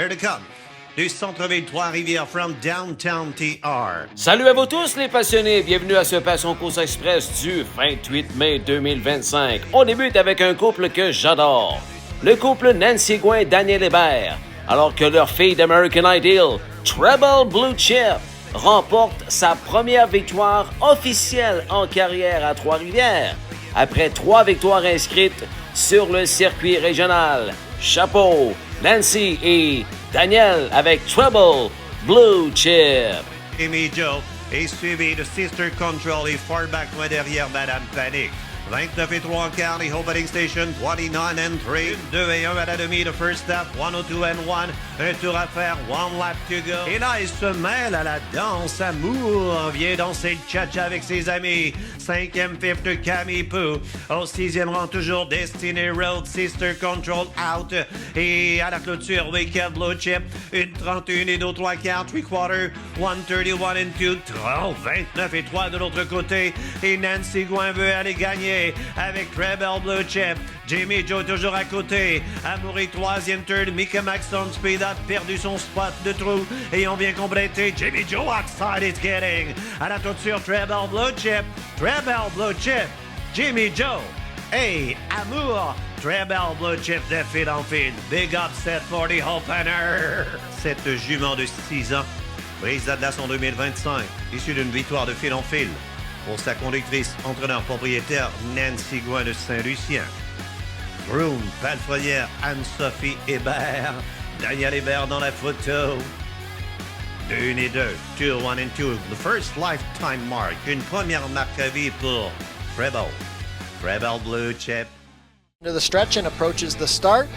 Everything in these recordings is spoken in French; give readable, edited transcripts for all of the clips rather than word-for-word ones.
they're to come. Du centre-ville Trois-Rivières from downtown TR. Salut à vous tous les passionnés, bienvenue à ce Passion Course Express du 28 mai 2025. On débute avec un couple que j'adore. Le couple Nancy Gouin et Daniel Hébert, alors que leur fille d'American Idol, Treble Blue Chip, remporte sa première victoire officielle en carrière à Trois-Rivières, après 3 victoires inscrites sur le circuit régional. Chapeau, Nancy et Daniel avec Treble Blue Chip. Jimmy Joe est suivi de Sister Control et far back loin derrière Madame Panic. 29 et 3 en quart, les opening station, 29 and 3. 2 et 1 à la demi, the first lap, 102 and 1. Un tour à faire, 1 lap to go. Et là, il se mêle à la danse Amour. Vient danser le cha-cha avec ses amis. 5e, 5th, Camille Poo. Au 6e rang, toujours Destiny Road, Sister Control out. Et à la clôture, Wicked Blue Chip. 1:31 et 2 3 quarts, 3 quarters, 1:31 and 2. 29 et 3 de l'autre côté. Et Nancy Gouin veut aller gagner avec Treble Blue Chip. Jimmy Joe toujours à côté. Amoury, 3e turn. Mika Maxon Speed a perdu son spot de trou. Et on vient compléter. Jimmy Joe outside is getting. À la toiture, Treble Blue Chip. Treble Blue Chip. Jimmy Joe. Hey, Amour. Treble Blue Chip de fil en fil. Big upset for the opener. Cette jument de 6 ans brise la glace en 2025. Issue d'une victoire de fil en fil pour sa conductrice, entraîneur propriétaire Nancy Gouin de Saint-Lucien. Groom, palefrenière Anne-Sophie Hébert. Daniel Hébert dans la photo. 2 et 2, 2, 1 and 2. The first lifetime mark. Une première marque à vie pour Treble Blue Chip. Into the stretch and approaches the start.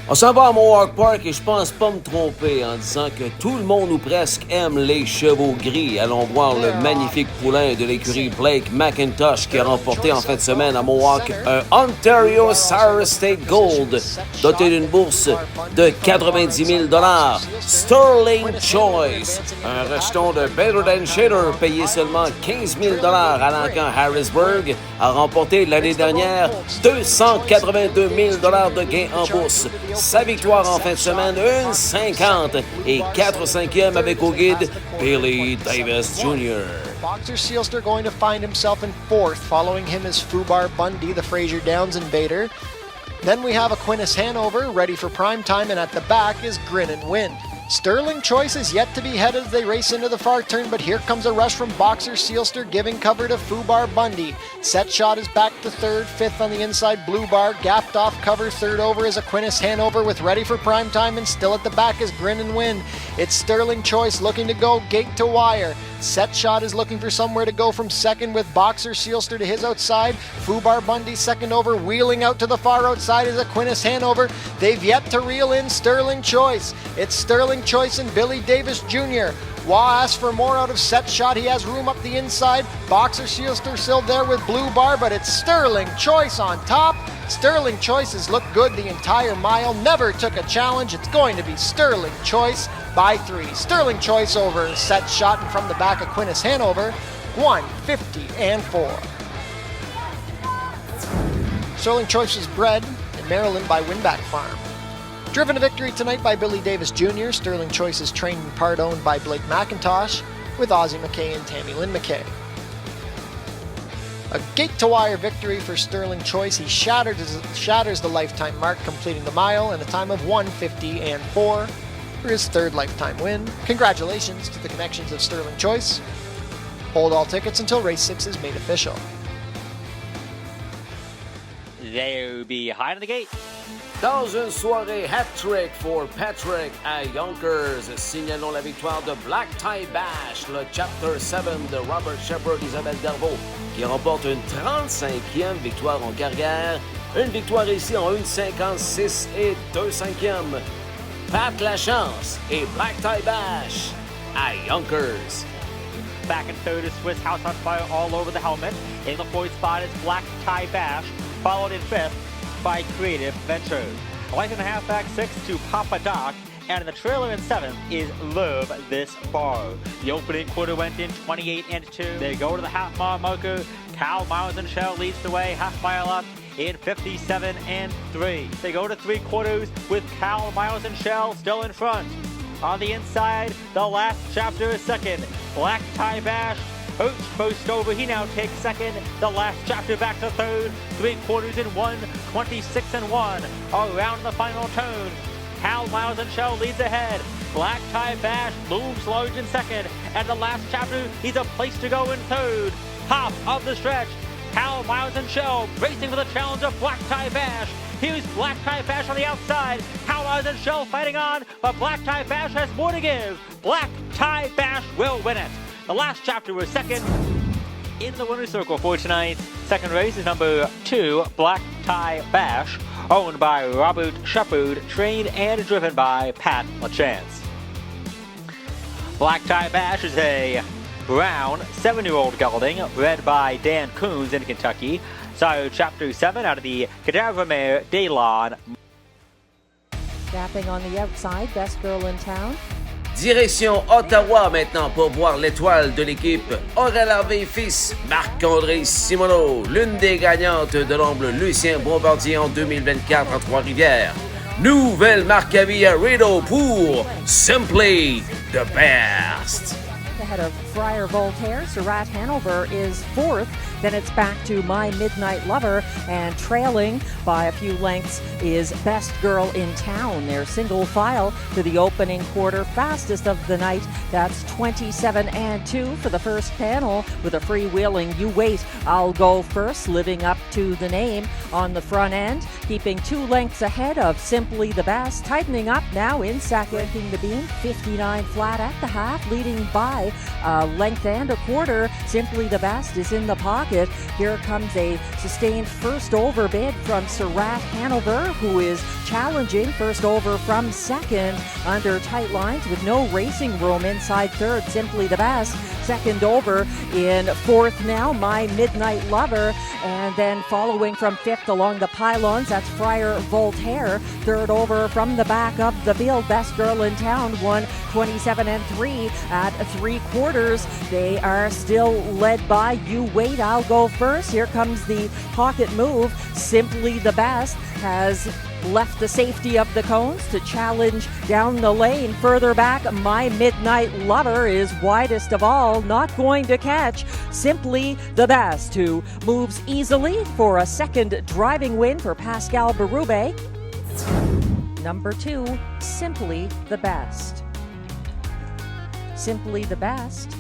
On s'en va à Mohawk Park et je pense pas me tromper en disant que tout le monde ou presque aime les chevaux gris. Allons voir le magnifique poulain de l'écurie Blake McIntosh qui a remporté en fin de semaine à Mohawk un Ontario Sire State Gold doté d'une bourse de 90 000 $. Sterling Choice, un rejeton de Better Than Shader payé seulement 15 000 $ à l'encan Harrisburg, a remporté l'année dernière 282 000 $ de gains en bourse. Sa victoire en fin de semaine, 1,50 et 4 5e avec au guide Billy Davis Jr. Boxer Sealster going to find himself in 4th. Following him is Fubar Bundy, the Fraser Downs invader. Then we have Aquinas Hanover ready for prime time, and at the back is Grin and Wind. Sterling Choice is yet to be headed as they race into the far turn, but here comes a rush from Boxer Sealster, giving cover to Fubar Bundy. Set Shot is back to 3rd, 5th on the inside, Blue Bar, gapped off cover, 3rd over is Aquinas Hanover with ready for prime time, and still at the back is Grin and Wind. It's Sterling Choice looking to go gate to wire. Set Shot is looking for somewhere to go from 2nd with Boxer Sealster to his outside. Fubar Bundy 2nd over, wheeling out to the far outside is Aquinas Hanover. They've yet to reel in Sterling Choice. It's Sterling Choice and Billy Davis Jr. Wah asks for more out of Set Shot. He has room up the inside. Boxer Sealster still there with Blue Bar, but it's Sterling Choice on top. Sterling Choice has looked good the entire mile, never took a challenge. It's going to be Sterling Choice by 3. Sterling Choice over Set Shot, and from the back Aquinas Hanover, 150 and 4. Sterling Choice was bred in Maryland by Winback Farm. Driven to victory tonight by Billy Davis Jr., Sterling Choice is trained in part owned by Blake McIntosh with Ozzie McKay and Tammy Lynn McKay. A gate-to-wire victory for Sterling Choice. He shatters the lifetime mark, completing the mile in a time of 150 and 4 for his 3rd lifetime win. Congratulations to the connections of Sterling Choice. Hold all tickets until race 6 is made official. They'll be behind the gate. Dans une soirée hat-trick pour Patrick à Yonkers, signalons la victoire de Black Tie Bash, le Chapter 7 de Robert Shepard Isabelle Dervaux, qui remporte une 35e victoire en carrière, une victoire ici en 1,56 et 2 5e. Pat Lachance et Black Tie Bash à Yonkers. Back in 3rd is Swiss House on Fire all over the helmet. In the 4th spot is Black Tie Bash, followed in 5th by Creative Ventures. A length and a half back 6th to Papa Doc, and in the trailer in 7th is Love This Bar. The opening quarter went in 28 and 2. They go to the half mile marker. Cal Miles and Shell leads the way, half mile up. in 57-3. They go to three quarters with Cal, Miles, and Shell still in front. On the inside, the last chapter is second. Black Tie Bash, Hooch post over. He now takes second. The last chapter back to third. 3 quarters in 1, 26-1. Around the final turn. Cal, Miles, and Shell leads ahead. Black Tie Bash moves large in second. And the last chapter, he's a place to go in third. Top of the stretch. Cal, Miles, and Shell racing for the challenge of Black Tie Bash. Here's Black Tie Bash on the outside. Cal, Miles, and Shell fighting on, but Black Tie Bash has more to give. Black Tie Bash will win it. The last chapter was second. In the winner's circle for tonight's second race is number 2, Black Tie Bash, owned by Robert Shepard, trained and driven by Pat LaChance. Black Tie Bash is a brown 7-year-old gelding bred by Dan Coons in Kentucky. Sire Chapter 7 out of the Cadaver Mare Daylon. Dapping on the outside, best girl in town. Direction Ottawa maintenant pour voir l'étoile de l'équipe Aurel Harvey fils Marc-André Simoneau, l'une des gagnantes de l'ombre Lucien Bombardier en 2024 à Trois-Rivières. Nouvelle marque à vie à Rideau pour Simply the Best. Ahead of Friar Voltaire, Surratt Hanover is 4th. Then it's back to My Midnight Lover, and trailing by a few lengths is Best Girl in Town. They're single file to the opening quarter, fastest of the night. That's 27-2 for the first panel with a freewheeling You Wait, I'll Go First, living up to the name on the front end, keeping 2 lengths ahead of Simply the Best, tightening up now in second. Breaking the beam, 59 flat at the half, leading by a length and a quarter. Simply the Best is in the pocket. Here comes a sustained first over bid from Surratt Hanover, who is challenging first over from second under tight lines with no racing room inside third. Simply the Best. Second over in fourth now, My Midnight Lover. And then following from fifth along the pylons, that's Friar Voltaire. Third over from the back of the field, Best Girl in Town won 27-3 at 3 quarters. They are still led by You Wait, I'll Go First. Here comes the pocket move. Simply the Best has left the safety of the cones to challenge down the lane. Further back, My Midnight Lover is widest of all, not going to catch Simply the Best, who moves easily for a second driving win for Pascal Berube. Number 2, Simply the Best. Simply the Best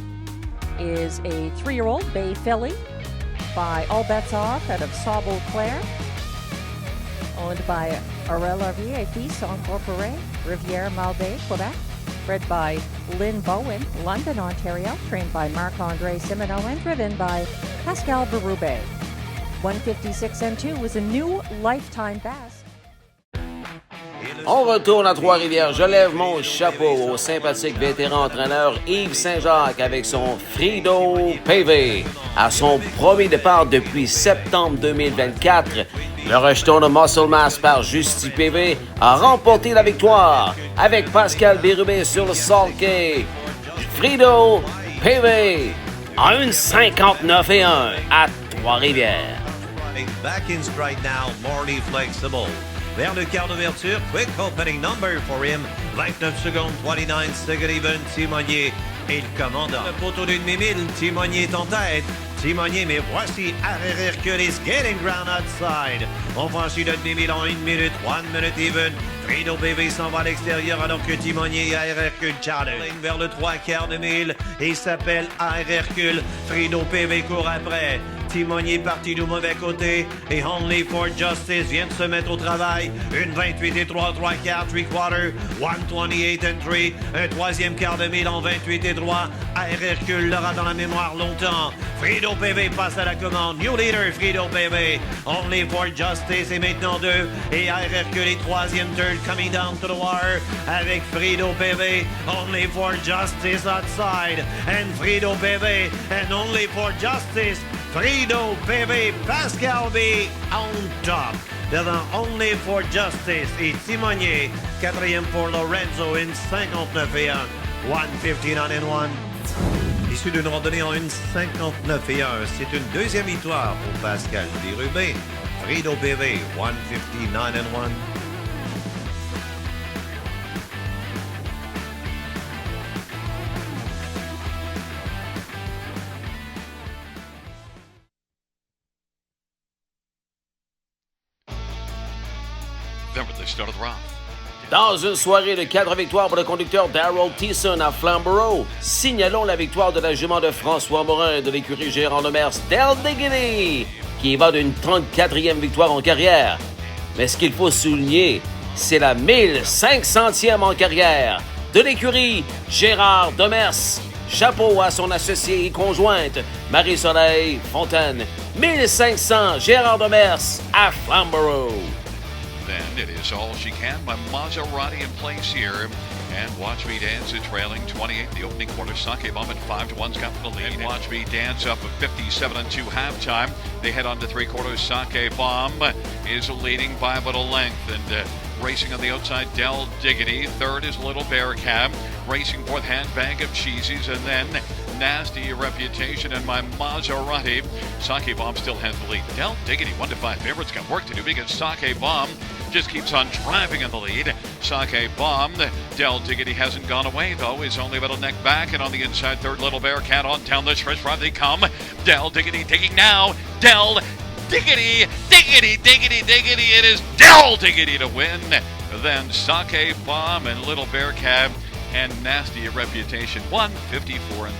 is a 3-year-old bay filly by All Bets Off out of Sault-Beauclair, owned by Aurel Harvey, fils Incorporé, Rivière-Malbaie, Quebec, bred by Lynn Bowen, London, Ontario, trained by Marc-André Simoneau, and driven by Pascal Berube. 156-2 was a new lifetime best. On retourne à Trois-Rivières. Je lève mon chapeau au sympathique vétéran entraîneur Yves Saint-Jacques avec son Frido PV. À son premier départ depuis septembre 2024, le rejeton de Muscle Mass par Justy PV a remporté la victoire avec Pascal Berube sur le Sulky. Frido PV en 1,59,1 à Trois-Rivières. Back in stride now, Morley flexible. Vers le quart d'ouverture, quick opening number for him. 29 secondes, 29 second even, Timonier et le commandant. Le poteau d'une demi-mille, Timonier est en tête. Timonier, mais voici Arrière Hercules getting ground outside. On franchit le demi-mille en 1 minute, 1 minute even. Frido PV s'en va à l'extérieur alors que Timonier et Arrière Hercule challenge. Vers le 3 quarts de mille, il s'appelle Arrière Hercule. Frido PV court après. Timonier parti du mauvais côté et Only for Justice vient de se mettre au travail. Une 28 3 quarts, 3 quarters, 128-3. Un troisième quart de mille en 28 3. Air Hercule l'aura dans la mémoire longtemps. Frido PV passe à la commande. New leader, Frido PV. Only for Justice est maintenant 2. Et Air Hercule est troisième third coming down to the wire avec Frido PV. Only for Justice outside. And Frido PV. And Only for Justice. Frido PV, Pascal B on top. Devant Only for Justice et Timonier. Quatrième pour Lorenzo in 59-1. 159-1. Issu d'une randonnée en 1,59-1. C'est une deuxième victoire pour Pascal Berube. Rideau PV, 159-1. Remember the start of the round. Dans une soirée de 4 victoires pour le conducteur Darrell Thiessen à Flamborough, signalons la victoire de la jument de François Morin de l'écurie Gérard Demers, Del Diggity, qui va d'une 34e victoire en carrière. Mais ce qu'il faut souligner, c'est la 1500e en carrière de l'écurie Gérard Demers. Chapeau à son associé et conjointe, Marie-Soleil Fontaine. 1500 Gérard Demers à Flamborough. Then it is All She Can by Maserati in place here. And Watch Me Dance is trailing 28. The opening quarter, Sake Bomb at 5-1's got the lead. And Watch Me Dance up at 57-2 halftime. They head on to three quarters. Sake Bomb is leading by about a length. And racing on the outside, Del Diggity. Third is Little Bear Cab. Racing fourth, Handbag of Cheesies. And then Nasty Reputation and my Maserati. Sake Bomb still has the lead. Del Diggity, 1-5 favorites, got work to do because Sake Bomb just keeps on driving in the lead. Sake Bomb, Del Diggity hasn't gone away though, is only about a neck back, and on the inside third, Little Bear Cat on down the stretch drive they come. Del Diggity digging now. Del Diggity, Diggity, Diggity, Diggity. It is Del Diggity to win. Then Sake Bomb and Little Bear Cab and Nasty Reputation, 154-4.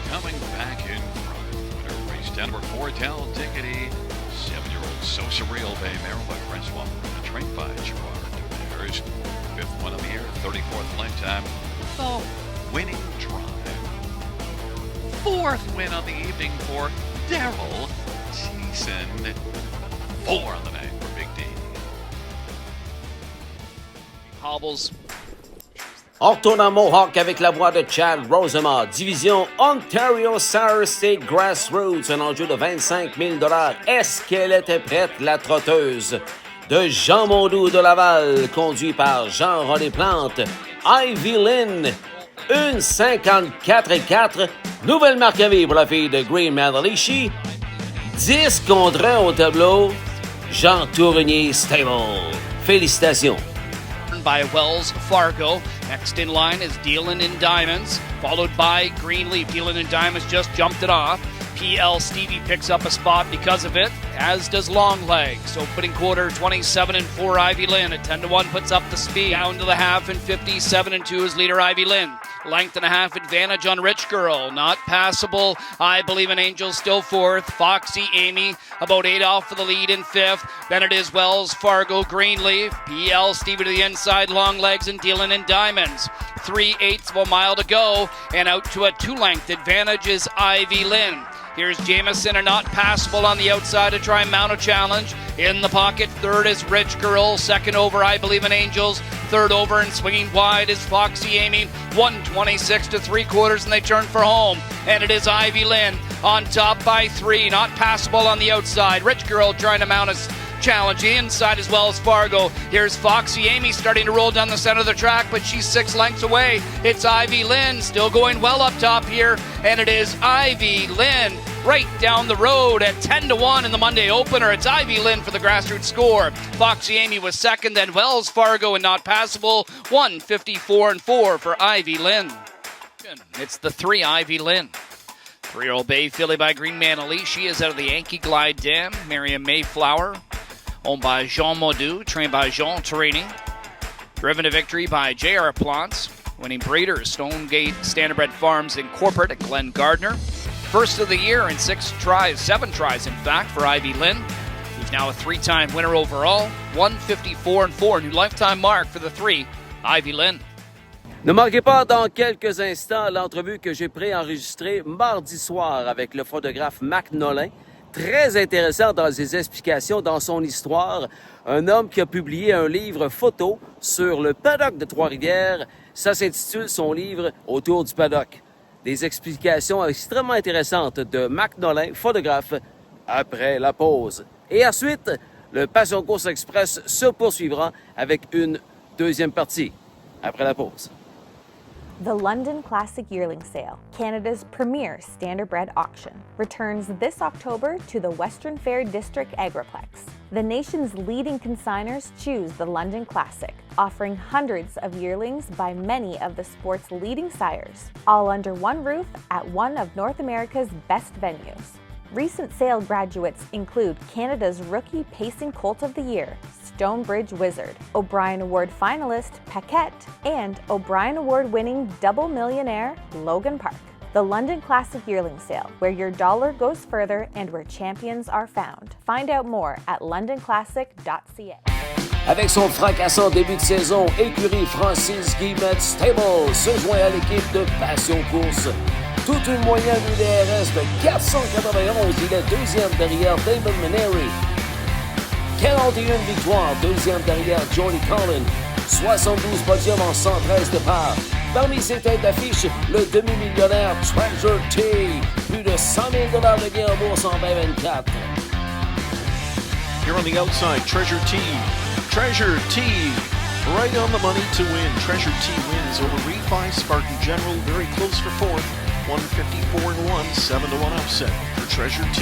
Coming back in front, winner race down number 4, Del Diggity. 7-year-old So Surreal Bay Mare by Francois Morin, trained by Gerard Demers. 5th one of the year, 34th lifetime. The winning drive. 4th win of the evening for Darrell Thiessen. 4 on the night for Big D. Hobbles. On retourne à Mohawk avec la voix de Chad Rosema, division Ontario Sour State Grassroots, un enjeu de 25 000 $. Est-ce qu'elle était prête, la trotteuse de Jean Mondou de Laval, conduit par Jean-René Plante? Ivy Lynn, 1,54,4, nouvelle marque à vie pour la fille de Green Manalishi. 10 contre 1 au tableau, Jean Tourigny Stable. Félicitations. By Wells Fargo. Next in line is Dealin' in Diamonds, followed by Greenleaf. Dealin' in Diamonds just jumped it off. PL Stevie picks up a spot because of it, as does Longlegs. Opening quarter, 27-4 Ivy Lynn. At 10-1 puts up the speed. Down to the half, and 57-2 is leader Ivy Lynn. Length and a half advantage on Rich Girl. Not passable. I Believe in Angels still fourth. Foxy Amy about 8 off for the lead in fifth. Then it is Wells Fargo, Greenleaf. PL Stevie to the inside, Longlegs, and Dealin' in Diamonds. 3/8 of a mile to go, and out to a 2-length advantage is Ivy Lynn. Here's Jameson, and not passable on the outside to try and mount a challenge. In the pocket, third is Rich Girl. Second over, I Believe in Angels. Third over and swinging wide is Foxy Amy. 126 3/4, and they turn for home. And it is Ivy Lynn on top by 3. Not passable on the outside. Rich Girl trying to mount a challenge. The inside as Wells Fargo. Here's Foxy Amy starting to roll down the center of the track, but she's 6 lengths away. It's Ivy Lynn still going well up top here, and it is Ivy Lynn right down the road at 10-1 in the Monday opener. It's Ivy Lynn for the grassroots score. Foxy Amy was second, then Wells Fargo and Not Passable. 154-4 for Ivy Lynn. It's the 3 Ivy Lynn. 3-year-old Bay filly by Green Manali. She is out of the Yankee Glide Dam. Miriam Mayflower, owned by Jean Modou, trained by Jean Torini. Driven to victory by J.R. Plants. Winning breeder, Stonegate Standardbred Farms Incorporated at Glen Gardner. First of the year in 7 tries in fact for Ivy Lynn. He's now a 3-time winner overall. 154-4, new lifetime mark for the 3 Ivy Lynn. Ne manquez pas dans quelques instants l'entrevue que j'ai préenregistrée mardi soir avec le photographe Mac Nolin. Très intéressant dans ses explications, dans son histoire. Un homme qui a publié un livre photo sur le paddock de Trois-Rivières. Ça s'intitule son livre « Autour du paddock ». Des explications extrêmement intéressantes de Mac Nolin, photographe, après la pause. Et ensuite, le Passion Course Express se poursuivra avec une deuxième partie après la pause. The London Classic Yearling Sale, Canada's premier standardbred auction, returns this October to the Western Fair District Agriplex. The nation's leading consigners choose the London Classic, offering hundreds of yearlings by many of the sport's leading sires, all under one roof at one of North America's best venues. Recent sale graduates include Canada's Rookie Pacing Colt of the Year, Stonebridge Wizard, O'Brien Award finalist Paquette, and O'Brien Award-winning double millionaire Logan Park. The London Classic Yearling Sale, where your dollar goes further and where champions are found. Find out more at londonclassic.ca. Avec son fracassant début de saison, écurie Francis Guillemette Stable se joint à l'équipe de Passion Course. Toute une moyenne UDRS de 491, il est deuxième derrière David Maneri. 41 victoires, deuxième derrière Johnny Collin. 72 podiums en 113 départs. Parmi ses têtes d'affiche, le demi-millionnaire Treasure T. Plus de 100 000 $ de gains en bourse en 2024. Here on the outside, Treasure T. Treasure T. Right on the money to win. Treasure T wins over Refi Spartan General. Very close for fourth. 154-1, 7-1 upset for Treasure T.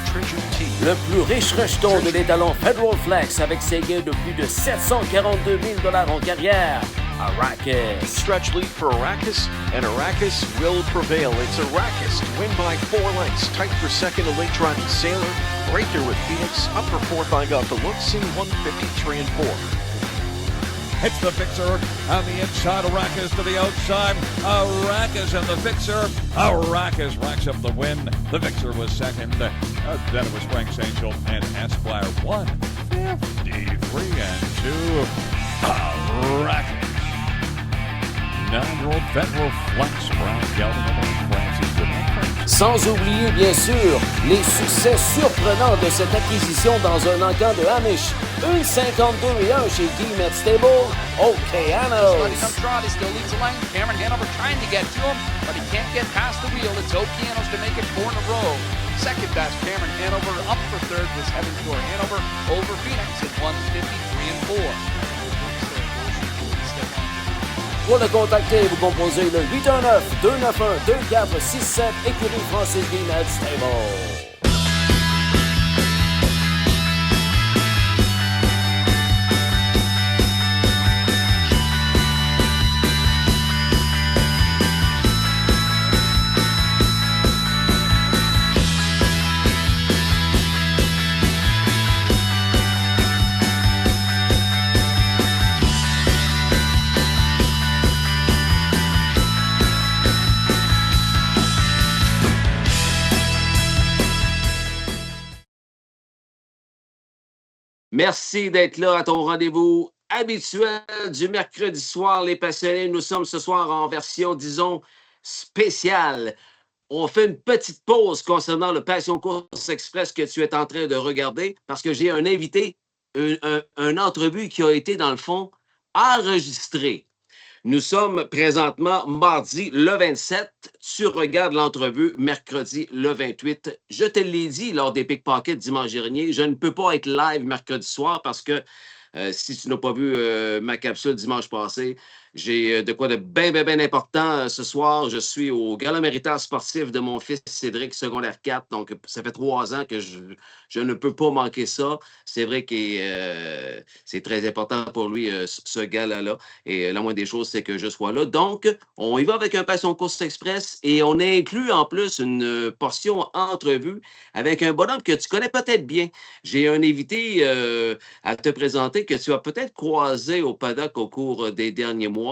Treasure T. Le plus riche rejeton de l'étalon Federal Flex avec ses gains de plus de 742 000 $ en carrière. Arrakis. Stretch lead for Arrakis, and Arrakis will prevail. It's Arrakis to win by 4 lengths. Tight for second, a late driving Sailor. Right there with Phoenix. Up for fourth, I got the looks in 153 and 4. It's the Fixer on the inside. Arrakis to the outside. Arrakis and the Fixer. Arrakis racks up the win. The Fixer was second. Then it was Frank's Angel and Esquire 153 and 2. Arrakis. 9-year-old Federal Flex. Brown Gelding and Francis Guillemette. Sans oublier, bien sûr, les succès surprenants de cette acquisition dans un encamp de Amish. Une 52-1 chez Guillemette Stable, Okeanos. He still leads the line. Cameron Hanover trying to get to him, but he can't get past the wheel. It's Okeanos to make it 4 in a row. Second best, Cameron Hanover. Up for third was Heaven Tour Hanover over Phoenix at 153 and 4. Pour le contacter, vous composez le 819-291-2467, écurie Francis Guillemette Stable. Merci d'être là à ton rendez-vous habituel du mercredi soir, les passionnés. Nous sommes ce soir en version, disons, spéciale. On fait une petite pause concernant le Passion Course Express que tu es en train de regarder parce que j'ai un invité, une entrevue qui a été, dans le fond, enregistrée. Nous sommes présentement mardi le 27. Tu regardes l'entrevue mercredi le 28. Je te l'ai dit lors des Pickpockets dimanche dernier, je ne peux pas être live mercredi soir parce que si tu n'as pas vu ma capsule dimanche passé, j'ai de quoi de bien important ce soir. Je suis au gala méritoire sportif de mon fils Cédric, secondaire 4. Donc, ça fait 3 ans que je ne peux pas manquer ça. C'est vrai que c'est très important pour lui, ce gala-là. Et la moindre des choses, c'est que je sois là. Donc, on y va avec un Passion Course Express et on inclut en plus une portion entrevue avec un bonhomme que tu connais peut-être bien. J'ai un invité à te présenter que tu as peut-être croisé au paddock au cours des derniers mois.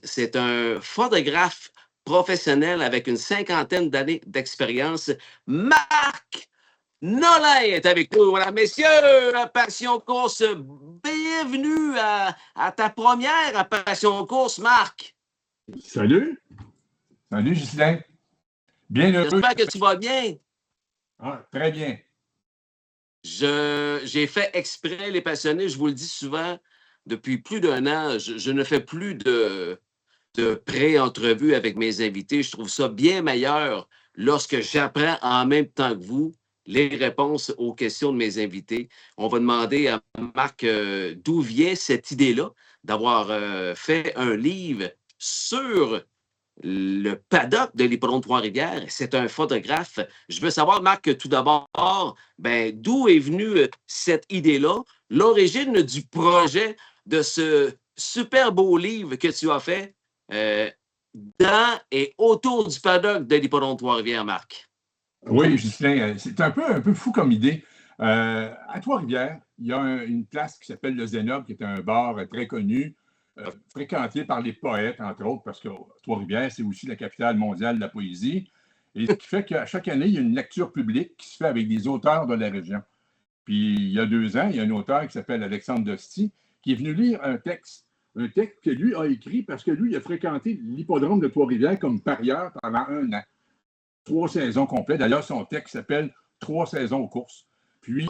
C'est un photographe professionnel avec une 50aine d'années d'expérience. Marc Nolin est avec nous. Voilà, messieurs, Passion Course, bienvenue à ta première à Passion Course, Marc. Salut. Salut, Justin. Bien heureux. J'espère que tu vas bien. Ah, très bien. J'ai fait exprès, les passionnés, je vous le dis souvent, depuis plus d'1 an, je ne fais plus de pré-entrevue avec mes invités. Je trouve ça bien meilleur lorsque j'apprends en même temps que vous les réponses aux questions de mes invités. On va demander à Marc d'où vient cette idée-là d'avoir fait un livre sur le paddock de l'hippodrome Trois-Rivières. C'est un photographe. Je veux savoir, Marc, tout d'abord, d'où est venue cette idée-là, l'origine du projet de ce super beau livre que tu as fait dans et autour du paddock de l'hippodrome Trois-Rivières, Marc? Oui, Justin, c'est un peu fou comme idée. À Trois-Rivières, il y a une place qui s'appelle le Zénob, qui est un bar très connu, fréquenté par les poètes, entre autres, parce que Trois-Rivières, c'est aussi la capitale mondiale de la poésie. Et ce qui fait qu'à chaque année, il y a une lecture publique qui se fait avec des auteurs de la région. Puis, il y a 2 ans, il y a un auteur qui s'appelle Alexandre Dosti qui est venu lire un texte que lui a écrit parce que lui, il a fréquenté l'hippodrome de Trois-Rivières comme parieur pendant 1 an. 3 saisons complètes. D'ailleurs, son texte s'appelle 3 saisons aux courses. Puis, lui,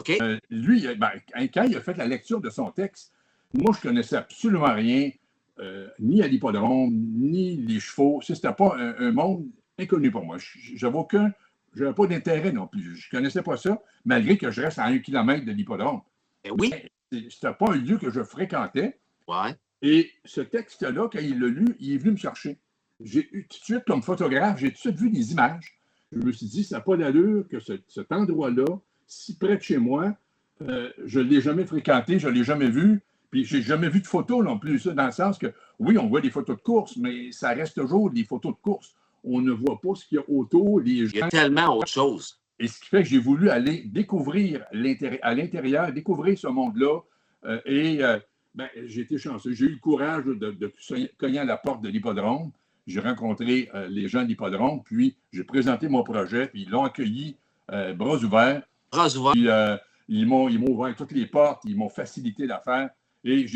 quand il a fait la lecture de son texte, moi, je ne connaissais absolument rien, ni à l'hippodrome, ni les chevaux. C'était pas un monde inconnu pour moi. J'avais pas d'intérêt non plus. Je ne connaissais pas ça, malgré que je reste à 1 kilomètre de l'hippodrome. Oui. C'était pas un lieu que je fréquentais. Ouais. Et ce texte-là, quand il l'a lu, il est venu me chercher. J'ai eu tout de suite, comme photographe, j'ai tout de suite vu des images. Je me suis dit, ça n'a pas d'allure que cet endroit-là, si près de chez moi, je ne l'ai jamais fréquenté, je ne l'ai jamais vu. Puis, je n'ai jamais vu de photos non plus, ça, dans le sens que, oui, on voit des photos de course, mais ça reste toujours des photos de course. On ne voit pas ce qu'il y a autour, les gens. Il y a tellement autre chose. Et ce qui fait que j'ai voulu aller découvrir à l'intérieur, découvrir ce monde-là. J'ai été chanceux. J'ai eu le courage de cogner à la porte de l'hippodrome. J'ai rencontré les gens de l'hippodrome, puis j'ai présenté mon projet, puis ils l'ont accueilli bras ouverts. Bras ouverts. Puis, ils m'ont ouvert toutes les portes, ils m'ont facilité l'affaire. Et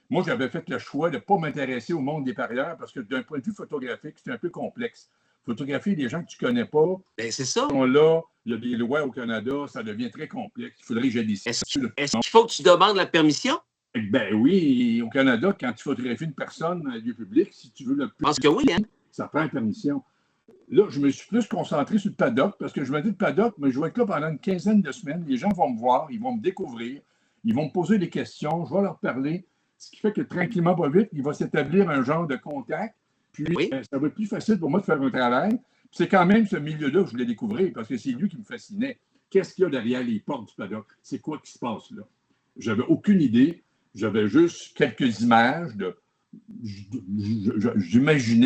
moi, j'avais fait le choix de ne pas m'intéresser au monde des parieurs parce que d'un point de vue photographique, c'est un peu complexe. Photographier des gens que tu ne connais pas. Ben, c'est ça. Là, il y a des lois au Canada, ça devient très complexe. Il faudrait que j'ai des... Est-ce qu'il faut que tu demandes la permission? Ben oui, au Canada, quand tu photographies une personne dans un lieu public, si tu veux le plus... Je pense que oui, hein? Ça prend permission. Là, je me suis plus concentré sur le paddock parce que je me dis le paddock, mais je vais être là pendant une quinzaine de semaines. Les gens vont me voir, ils vont me découvrir, ils vont me poser des questions, je vais leur parler. Ce qui fait que tranquillement, pas vite, il va s'établir un genre de contact. Puis, ça va être plus facile pour moi de faire un travail. Puis c'est quand même ce milieu-là que je voulais découvrir parce que c'est lui qui me fascinait. Qu'est-ce qu'il y a derrière les portes du paddock? C'est quoi qui se passe là? J'avais aucune idée. J'avais juste quelques images j'imaginais